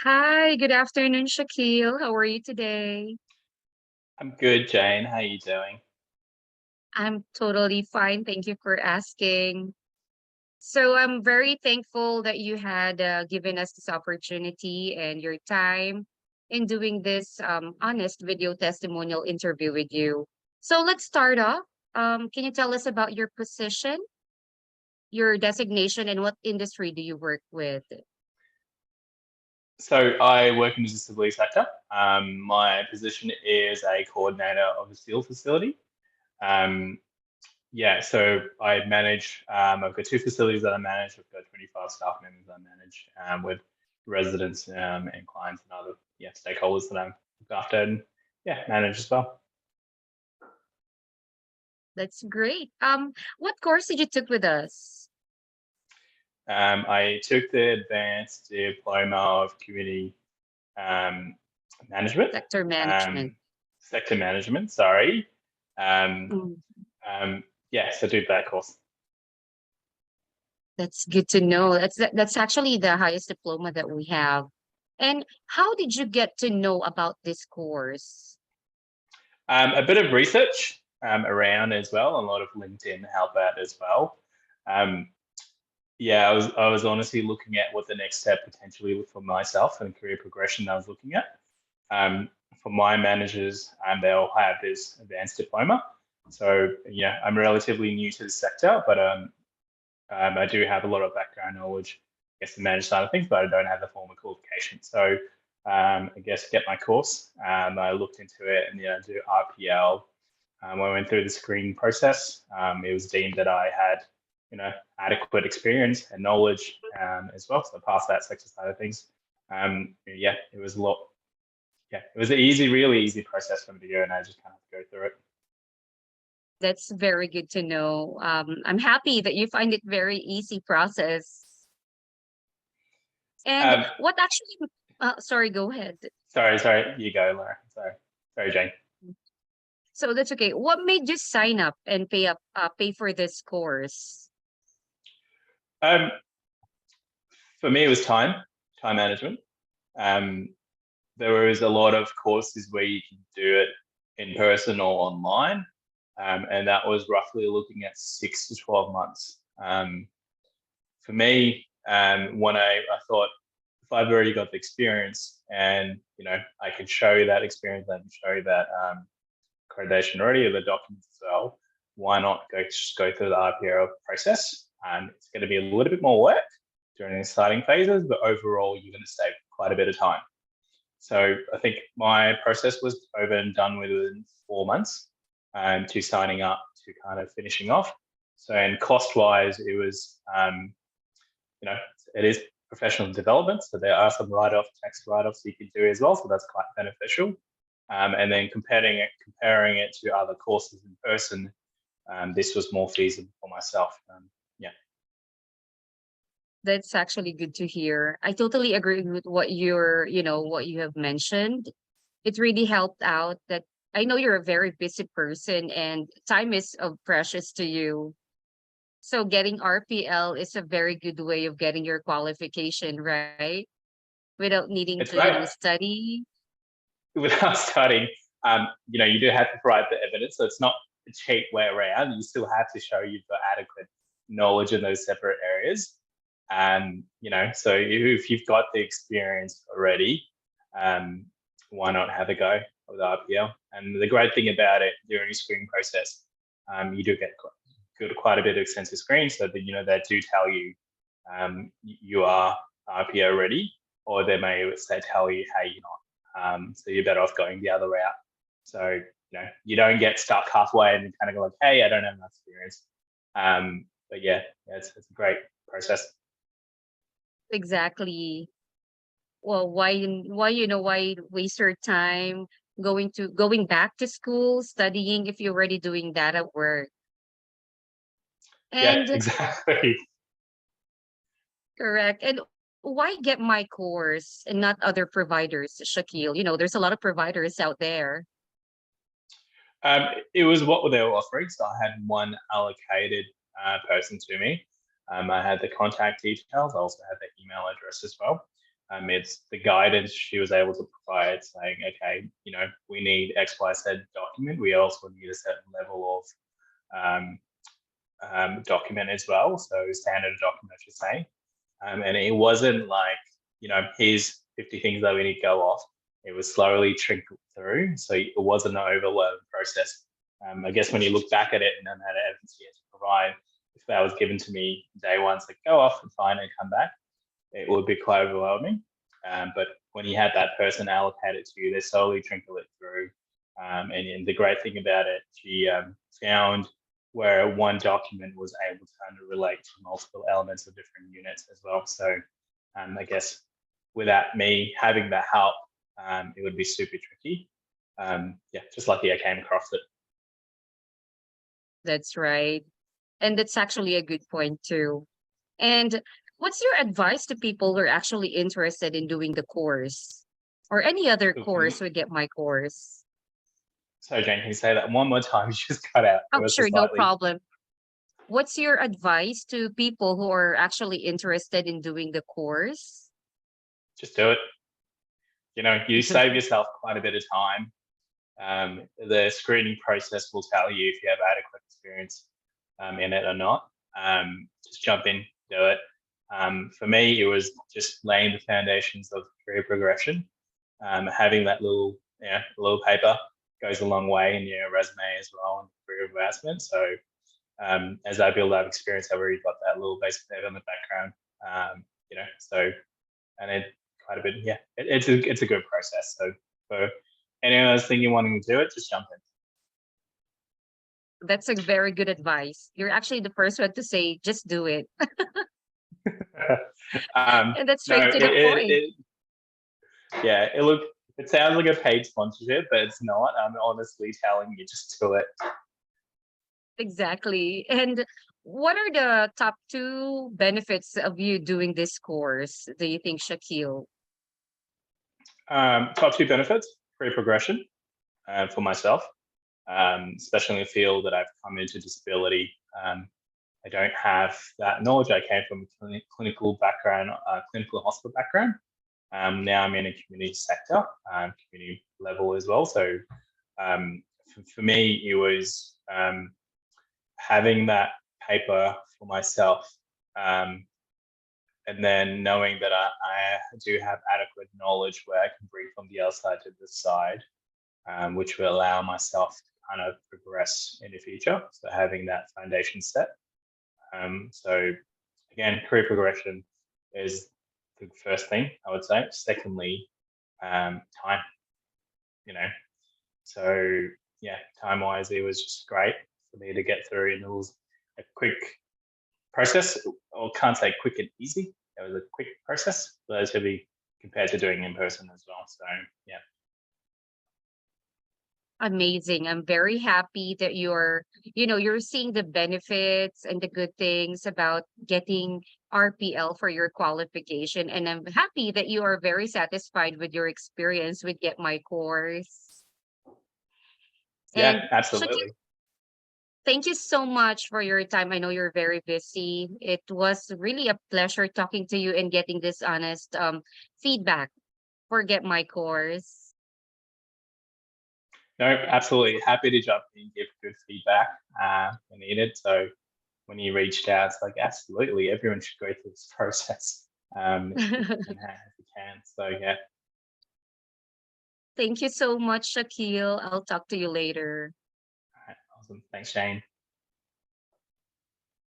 Hi, good afternoon, Shakeel. How are you today? I'm good, Jane. How are you doing? I'm totally fine. Thank you for asking. So I'm very thankful that you had given us this opportunity and your time in doing this honest video testimonial interview with you. So let's start off. Can you tell us about your position, your designation, and what industry do you work with? So I work in the disability sector. My position is a coordinator of a steel facility. Um, yeah, so I manage. I've got two facilities that I manage. I've got 25 staff members I manage with residents and clients and other stakeholders that I'm look after and manage as well. That's great. What course did you took with us? I took the advanced diploma of community um, management, Sector management. um, sector management. Sorry. Um, Mm. so I did that course. That's good to know. That's actually the highest diploma that we have. And how did you get to know about this course? A bit of research around as well. A lot of LinkedIn help out as well. Um, I was honestly looking at what the next step potentially for myself and career progression I was looking at. Um, for my managers, they all have this advanced diploma. So I'm relatively new to the sector, but I do have a lot of background knowledge, I guess, the managed side of things, but I don't have the formal qualification. So I guess get my course. I looked into it and I do RPL. I went through the screening process. It was deemed that I had, adequate experience and knowledge as well. So I passed that sector side of things. It was a lot. Yeah, it was an easy, really easy process for me to go, and I just kind of go through it. That's very good to know. I'm happy that you find it very easy process. And Um, what actually, sorry, go ahead. sorry, you go, Laura. Sorry, Jane. So that's okay. What made you sign up and pay for this course? Um, for me, it was time management. Um, there was a lot of courses where you can do it in person or online, and that was roughly looking at 6 to 12 months. For me, when I thought if I've already got the experience and I can show that experience, I can show that accreditation already or the documents as well, why not just go through the RPO process? It's going to be a little bit more work during the starting phases, but overall you're going to save quite a bit of time. So I think my process was over and done within 4 months to signing up to kind of finishing off. So, and cost wise, it was, it is professional development. So there are some tax write offs you can do as well. So that's quite beneficial. And then comparing it to other courses in person, this was more feasible for myself. Yeah. That's actually good to hear. I totally agree with what you have mentioned. It really helped out that I know you're a very busy person and time is of precious to you. So getting RPL is a very good way of getting your qualification, right? Without needing It's to, great. study. Without studying, you do have to provide the evidence. So it's not a cheap way around. You still have to show you've got adequate knowledge in those separate areas. So if you've got the experience already, why not have a go with RPL? And the great thing about it during the screening process, you do get quite a bit of extensive screen, so that they do tell you you are RPO ready, or they may tell you, hey, you're not. So you're better off going the other route. So you don't get stuck halfway and kind of go like, hey, I don't have enough experience. But it's a great process. Exactly. Well, why waste your time going back to school, studying if you're already doing that at work? Yeah, And exactly. correct. And why get my course and not other providers, Shakil? There's a lot of providers out there. It was what they were offering. So I had one allocated person to me. I had the contact details. I also had the email address as well. It's the guidance she was able to provide, saying, okay, we need XYZ document. We also need a certain level of document as well. So standard document, I should say. And it wasn't like, here's 50 things that we need to go off. It was slowly trickled through. So it wasn't an overload process. I guess when you look back at it and then that evidence you had to provide, if that was given to me day one, it's like go off and find and come back, it would be quite overwhelming. But when you had that person allocated to you, they slowly trickle it through. And the great thing about it, she found where one document was able to kind of relate to multiple elements of different units as well. So I guess without me having that help, it would be super tricky. Just lucky I came across it. That's right. And that's actually a good point too. And what's your advice to people who are actually interested in doing the course or any other So for course me, with Get My Course? so Jane, can you say that one more time? You just cut out Oh, ever so sure, no slightly. problem. What's your advice to people who are actually interested in doing the course? Just do it. You save yourself quite a bit of time. The screening process will tell you if you have adequate experience in it or not. Just jump in, do it. For me, it was just laying the foundations of career progression. Having that little paper goes a long way in your resume as well and career advancement. So as I build that experience, I've already got that little basic data in the background. So and it quite a bit. Yeah, it's a good process. So for anyone else thinking wanting to do it, just jump That's a very good advice. You're actually the first one to say, just do it. in. And that's No, straight to the point. yeah, it sounds like a paid sponsorship, but it's not. I'm honestly telling you, just do it. Exactly. And what are the top two benefits of you doing this course, do you think, Shakil? Top two benefits: career progression for myself, especially in the field that I've come into disability. I don't have that knowledge. I came from a clinical background, clinical hospital background. Now I'm in a community sector, community level as well. So for me, it was having that paper for myself, and then knowing that I do have adequate knowledge where I can bring from the other side to this side, which will allow myself to kind of progress in the future. So having that foundation set. So again, career progression is the first thing I would say. Secondly, time. So yeah, time wise, it was just great for me to get through, and it was a quick process. Or can't say quick and easy. It was a quick process, relatively compared to doing in person as well. So yeah. Amazing. I'm very happy that you're seeing the benefits and the good things about getting RPL for your qualification. And I'm happy that you are very satisfied with your experience with Get My Course. Yeah, And Shakil, absolutely. thank you so much for your time. I know you're very busy. It was really a pleasure talking to you and getting this honest feedback for Get My Course. No, absolutely. Happy to jump in and give good feedback when needed. So when you reached out, it's like, absolutely, everyone should go through this process if you can. So yeah, Thank you so much, Shakil. I'll talk to you later. all right, awesome. Thanks, Shane.